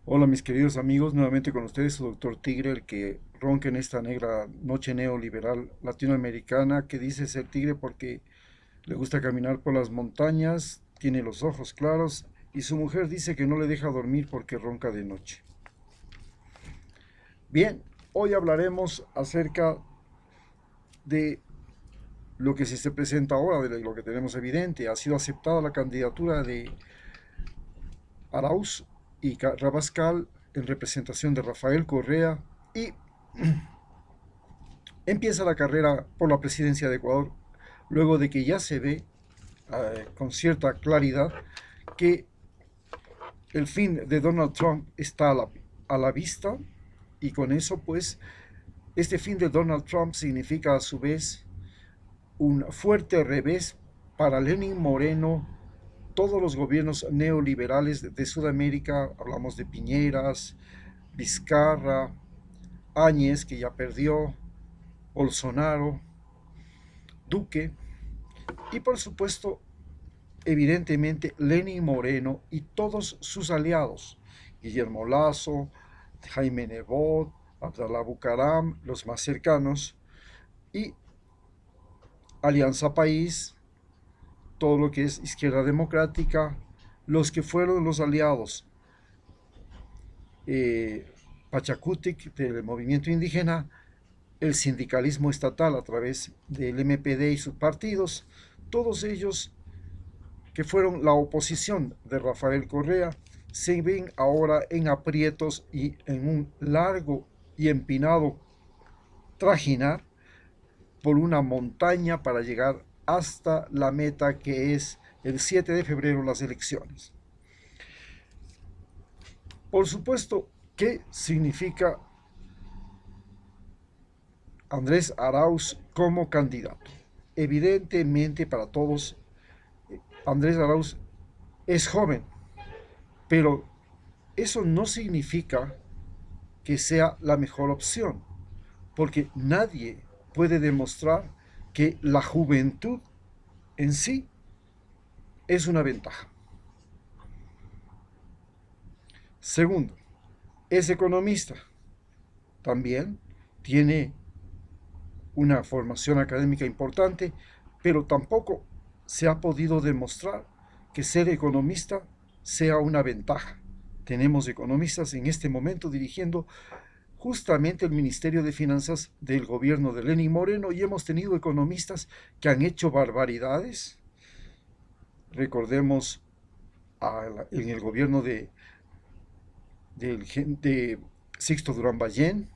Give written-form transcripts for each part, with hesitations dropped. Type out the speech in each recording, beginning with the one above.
Hola mis queridos amigos, nuevamente con ustedes su doctor Tigre, el que ronca en esta negra noche neoliberal latinoamericana, que dice ser tigre porque le gusta caminar por las montañas, tiene los ojos claros y su mujer dice que no le deja dormir porque ronca de noche. Bien, hoy hablaremos acerca de lo que se presenta ahora, de lo que tenemos evidente. Ha sido aceptada la candidatura de Arauz y Rabascal en representación de Rafael Correa y empieza la carrera por la presidencia de Ecuador, luego de que ya se ve con cierta claridad que el fin de Donald Trump está a la vista, y con eso pues este fin de Donald Trump significa a su vez un fuerte revés para Lenin Moreno, todos los gobiernos neoliberales de Sudamérica. Hablamos de Piñeras, Vizcarra, Áñez, que ya perdió, Bolsonaro, Duque, y por supuesto, evidentemente, Lenin Moreno y todos sus aliados, Guillermo Lazo, Jaime Nebot, Abdalá Bucaram, los más cercanos, y Alianza País, todo lo que es Izquierda Democrática, los que fueron los aliados, eh, Pachacutic del movimiento indígena, el sindicalismo estatal a través del MPD y sus partidos, todos ellos que fueron la oposición de Rafael Correa, se ven ahora en aprietos y en un largo y empinado trajinar por una montaña para llegar hasta la meta, que es el 7 de febrero, las elecciones. Por supuesto, ¿qué significa Andrés Arauz como candidato? Evidentemente para todos, Andrés Arauz es joven, pero eso no significa que sea la mejor opción, porque nadie puede demostrar que la juventud en sí es una ventaja. Segundo, es economista, también tiene una formación académica importante, pero tampoco se ha podido demostrar que ser economista sea una ventaja. Tenemos economistas en este momento dirigiendo justamente el Ministerio de Finanzas del gobierno de Lenín Moreno, y hemos tenido economistas que han hecho barbaridades. Recordemos en el gobierno de Sixto Durán Ballén,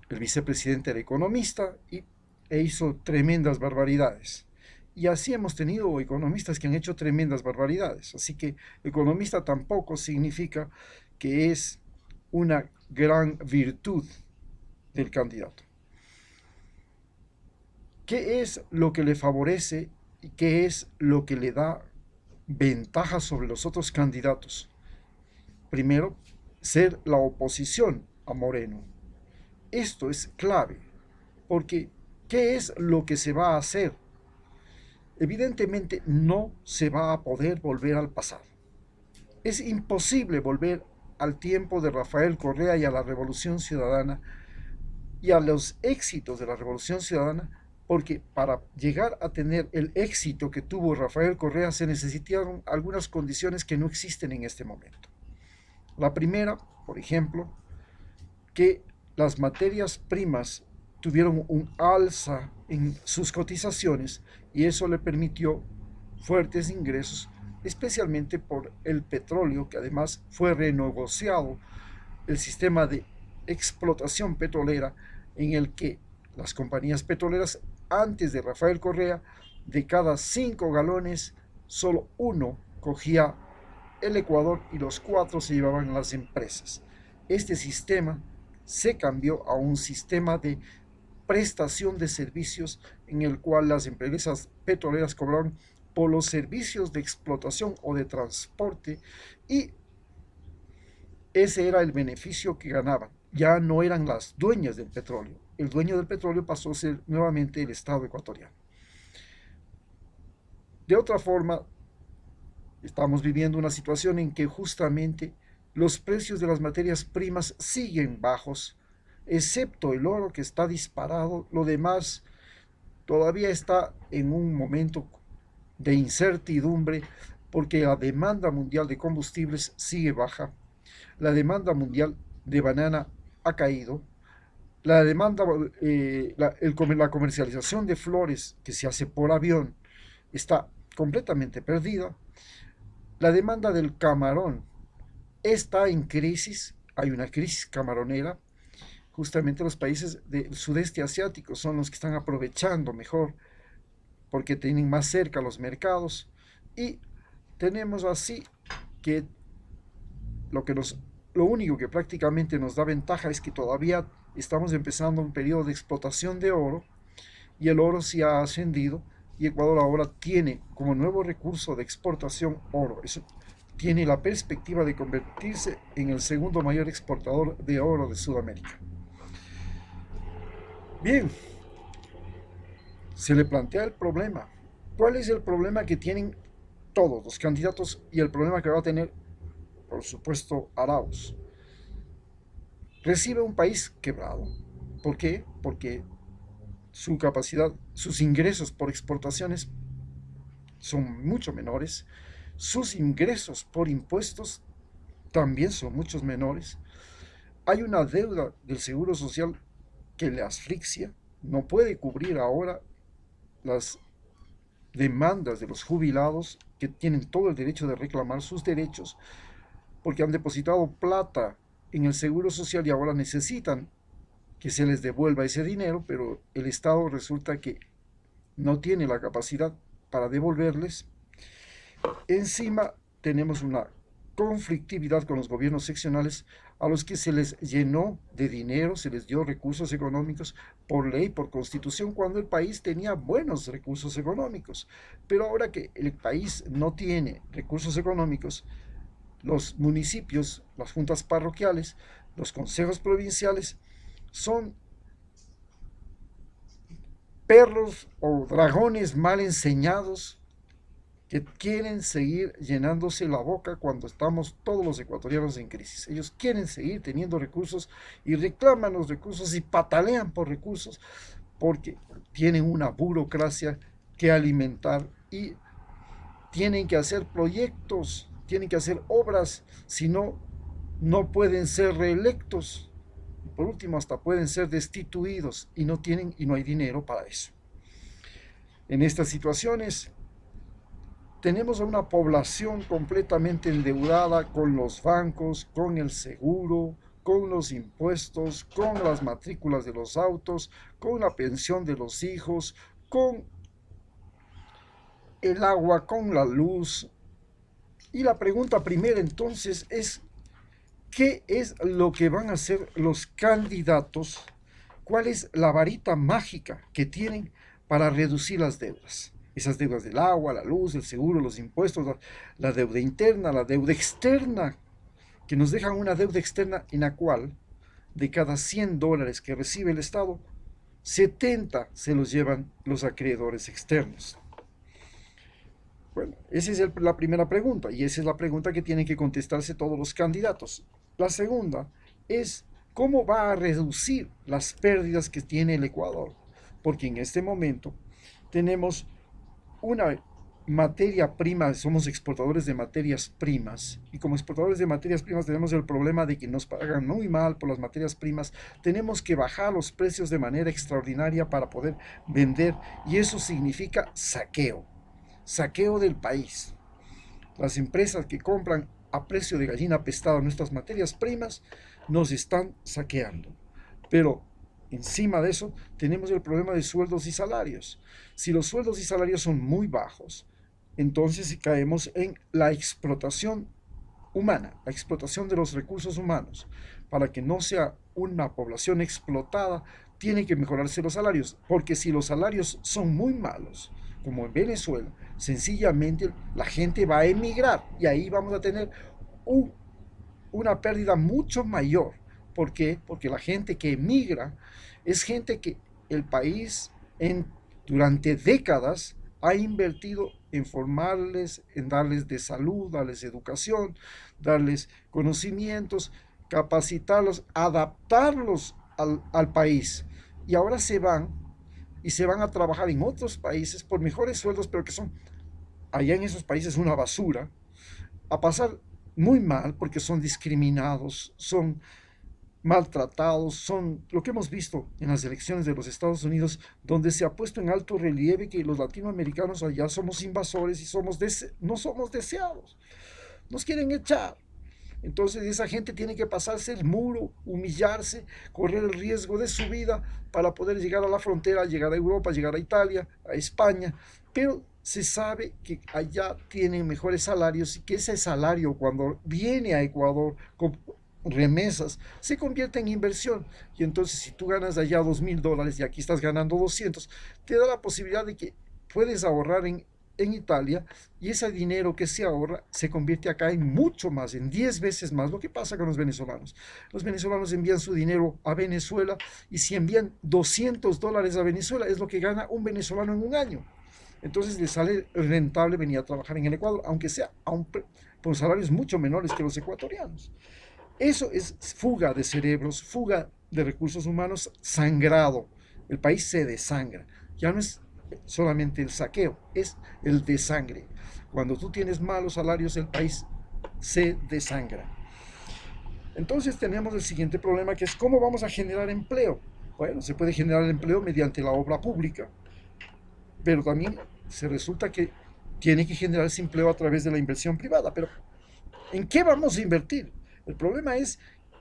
el vicepresidente era economista e hizo tremendas barbaridades. Y así hemos tenido economistas que han hecho tremendas barbaridades. Así que economista tampoco significa que es una gran virtud del candidato. ¿Qué es lo que le favorece y qué es lo que le da ventaja sobre los otros candidatos? Primero, ser la oposición a Moreno. Esto es clave, porque ¿qué es lo que se va a hacer? Evidentemente no se va a poder volver al pasado. Es imposible volver al tiempo de Rafael Correa y a la Revolución Ciudadana y a los éxitos de la Revolución Ciudadana, porque para llegar a tener el éxito que tuvo Rafael Correa se necesitaron algunas condiciones que no existen en este momento. La primera, por ejemplo, que las materias primas tuvieron un alza en sus cotizaciones, y eso le permitió fuertes ingresos, especialmente por el petróleo, que además fue renegociado el sistema de explotación petrolera, en el que las compañías petroleras antes de Rafael Correa, de cada 5 galones, solo uno cogía el Ecuador y los 4 se llevaban las empresas. Este sistema se cambió a un sistema de prestación de servicios, en el cual las empresas petroleras cobraban por los servicios de explotación o de transporte, y ese era el beneficio que ganaban. Ya no eran las dueñas del petróleo. El dueño del petróleo pasó a ser nuevamente el Estado ecuatoriano. De otra forma, estamos viviendo una situación en que justamente los precios de las materias primas siguen bajos, excepto el oro que está disparado. Lo demás todavía está en un momento de incertidumbre porque la demanda mundial de combustibles sigue baja, la demanda mundial de banana ha caído, la demanda, la comercialización de flores que se hace por avión está completamente perdida, la demanda del camarón está en crisis, hay una crisis camaronera. Justamente los países del sudeste asiático son los que están aprovechando mejor porque tienen más cerca los mercados y tenemos así que lo que nos lo único que prácticamente nos da ventaja es que todavía estamos empezando un periodo de explotación de oro y el oro sí ha ascendido y Ecuador ahora tiene como nuevo recurso de exportación oro. Eso tiene la perspectiva de convertirse en el segundo mayor exportador de oro de Sudamérica. Bien, se le plantea el problema. ¿Cuál es el problema que tienen todos los candidatos y el problema que va a tener, por supuesto, Arauz? Recibe un país quebrado. ¿Por qué? Porque su capacidad, sus ingresos por exportaciones son mucho menores, sus ingresos por impuestos también son muchos menores. Hay una deuda del Seguro Social que le asfixia, no puede cubrir ahora las demandas de los jubilados que tienen todo el derecho de reclamar sus derechos porque han depositado plata en el Seguro Social y ahora necesitan que se les devuelva ese dinero, pero el Estado resulta que no tiene la capacidad para devolverles. Encima tenemos una conflictividad con los gobiernos seccionales a los que se les llenó de dinero, se les dio recursos económicos por ley, por constitución, cuando el país tenía buenos recursos económicos. Pero ahora que el país no tiene recursos económicos, los municipios, las juntas parroquiales, los consejos provinciales son perros o dragones mal enseñados que quieren seguir llenándose la boca cuando estamos todos los ecuatorianos en crisis. Ellos quieren seguir teniendo recursos y reclaman los recursos y patalean por recursos porque tienen una burocracia que alimentar y tienen que hacer proyectos, tienen que hacer obras, si no, no pueden ser reelectos. Y por último, hasta pueden ser destituidos y no tienen y no hay dinero para eso. En estas situaciones tenemos a una población completamente endeudada con los bancos, con el seguro, con los impuestos, con las matrículas de los autos, con la pensión de los hijos, con el agua, con la luz. Y la pregunta primera entonces es, ¿qué es lo que van a hacer los candidatos? ¿Cuál es la varita mágica que tienen para reducir las deudas? Esas deudas del agua, la luz, el seguro, los impuestos, la deuda interna, la deuda externa, que nos dejan una deuda externa en la cual de cada $100 que recibe el Estado, 70 se los llevan los acreedores externos. Bueno, esa es la primera pregunta y esa es la pregunta que tienen que contestarse todos los candidatos. La segunda es cómo va a reducir las pérdidas que tiene el Ecuador, porque en este momento tenemos una materia prima, somos exportadores de materias primas y como exportadores de materias primas tenemos el problema de que nos pagan muy mal por las materias primas, tenemos que bajar los precios de manera extraordinaria para poder vender y eso significa saqueo del país. Las empresas que compran a precio de gallina pestada nuestras materias primas nos están saqueando. Pero encima de eso tenemos el problema de sueldos y salarios. Si los sueldos y salarios son muy bajos, entonces caemos en la explotación humana, la explotación de los recursos humanos. Para que no sea una población explotada, tienen que mejorarse los salarios, porque si los salarios son muy malos, como en Venezuela, sencillamente la gente va a emigrar y ahí vamos a tener un, una pérdida mucho mayor. ¿Por qué? Porque la gente que emigra es gente que el país durante décadas ha invertido en formarles, en darles de salud, darles educación, darles conocimientos, capacitarlos, adaptarlos al país. Y ahora se van y se van a trabajar en otros países por mejores sueldos, pero que son allá en esos países una basura, a pasar muy mal porque son discriminados, son maltratados, son lo que hemos visto en las elecciones de los Estados Unidos, donde se ha puesto en alto relieve que los latinoamericanos allá somos invasores y no somos deseados, nos quieren echar. Entonces esa gente tiene que pasarse el muro, humillarse, correr el riesgo de su vida para poder llegar a la frontera, llegar a Europa, llegar a Italia, a España. Pero se sabe que allá tienen mejores salarios y que ese salario cuando viene a Ecuador con remesas se convierte en inversión. Y entonces si tú ganas allá $2.000 y aquí estás ganando 200, te da la posibilidad de que puedes ahorrar en Italia, y ese dinero que se ahorra se convierte acá en mucho más, en 10 veces más. Lo que pasa con los venezolanos. Los venezolanos envían su dinero a Venezuela, y si envían $200 a Venezuela, es lo que gana un venezolano en un año. Entonces les sale rentable venir a trabajar en el Ecuador, aunque sea por salarios mucho menores que los ecuatorianos. Eso es fuga de cerebros, fuga de recursos humanos, sangrado. El país se desangra. Ya no es solamente el saqueo, es el desangre. Cuando tú tienes malos salarios, el país se desangra. Entonces tenemos el siguiente problema, que es cómo vamos a generar empleo. Bueno, se puede generar empleo mediante la obra pública, pero también se resulta que tiene que generarse empleo a través de la inversión privada. Pero ¿en qué vamos a invertir? El problema es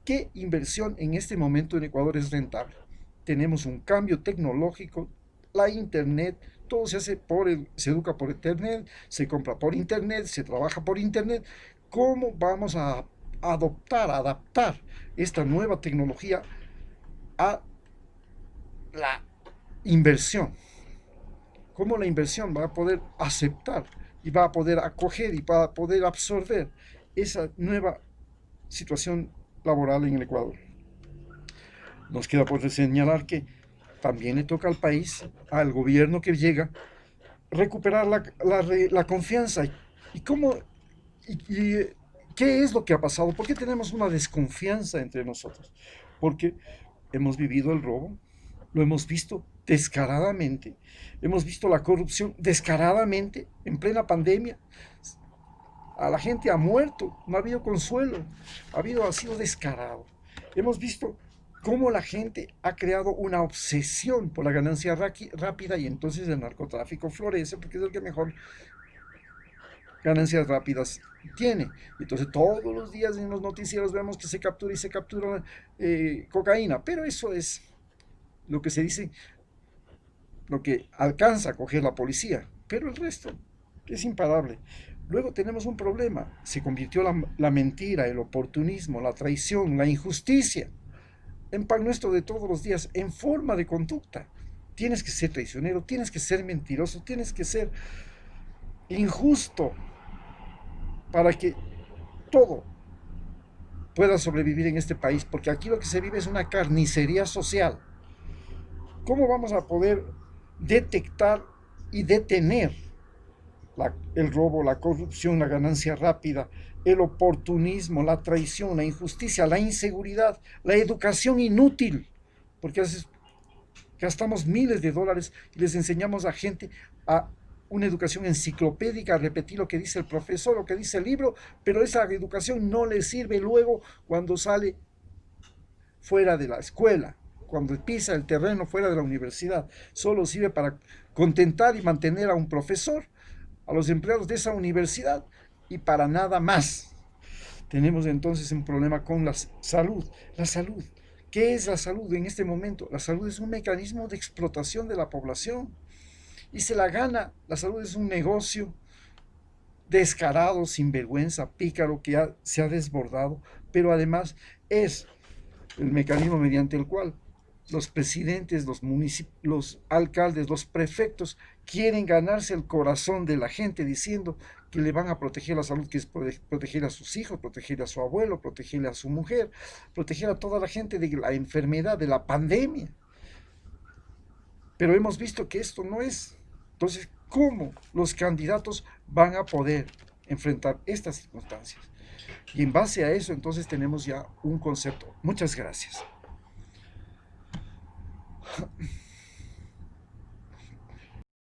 qué inversión en este momento en Ecuador es rentable. Tenemos un cambio tecnológico, la internet, todo se educa por internet, se compra por internet, se trabaja por internet. ¿Cómo vamos a adaptar esta nueva tecnología a la inversión? ¿Cómo la inversión va a poder aceptar y va a poder acoger y va a poder absorber esa nueva situación laboral en el Ecuador? Nos queda por señalar que también le toca al país, al gobierno que llega, recuperar la confianza. ¿Y cómo? Y ¿Qué es lo que ha pasado? ¿Por qué tenemos una desconfianza entre nosotros? Porque hemos vivido el robo, lo hemos visto descaradamente, hemos visto la corrupción descaradamente en plena pandemia. A la gente ha muerto, no ha habido consuelo, ha sido descarado. Hemos visto cómo la gente ha creado una obsesión por la ganancia rápida, y entonces el narcotráfico florece porque es el que mejor ganancias rápidas tiene. Entonces todos los días en los noticieros vemos que se captura y se captura cocaína, pero eso es lo que se dice, lo que alcanza a coger la policía, pero el resto es imparable. Luego tenemos un problema, se convirtió la mentira, el oportunismo, la traición, la injusticia en pan nuestro de todos los días, en forma de conducta. Tienes que ser traicionero, tienes que ser mentiroso, tienes que ser injusto para que todo pueda sobrevivir en este país, porque aquí lo que se vive es una carnicería social. ¿Cómo vamos a poder detectar y detener el robo, la corrupción, la ganancia rápida, el oportunismo, la traición, la injusticia, la inseguridad, la educación inútil? Porque gastamos miles de dólares y les enseñamos a gente a una educación enciclopédica, a repetir lo que dice el profesor, lo que dice el libro, pero esa educación no les sirve luego cuando sale fuera de la escuela, cuando pisa el terreno fuera de la universidad. Solo sirve para contentar y mantener a un profesor, a los empleados de esa universidad, y para nada más. Tenemos entonces un problema con la salud. La salud. ¿Qué es la salud en este momento? La salud es un mecanismo de explotación de la población y se la gana. La salud es un negocio descarado, sinvergüenza, pícaro, que se ha desbordado, pero además es el mecanismo mediante el cual los presidentes, los alcaldes, los prefectos quieren ganarse el corazón de la gente diciendo que le van a proteger la salud, que es proteger a sus hijos, proteger a su abuelo, proteger a su mujer, proteger a toda la gente de la enfermedad, de la pandemia. Pero hemos visto que esto no es. Entonces, cómo los candidatos van a poder enfrentar estas circunstancias. Y en base a eso, entonces tenemos ya un concepto. Muchas gracias.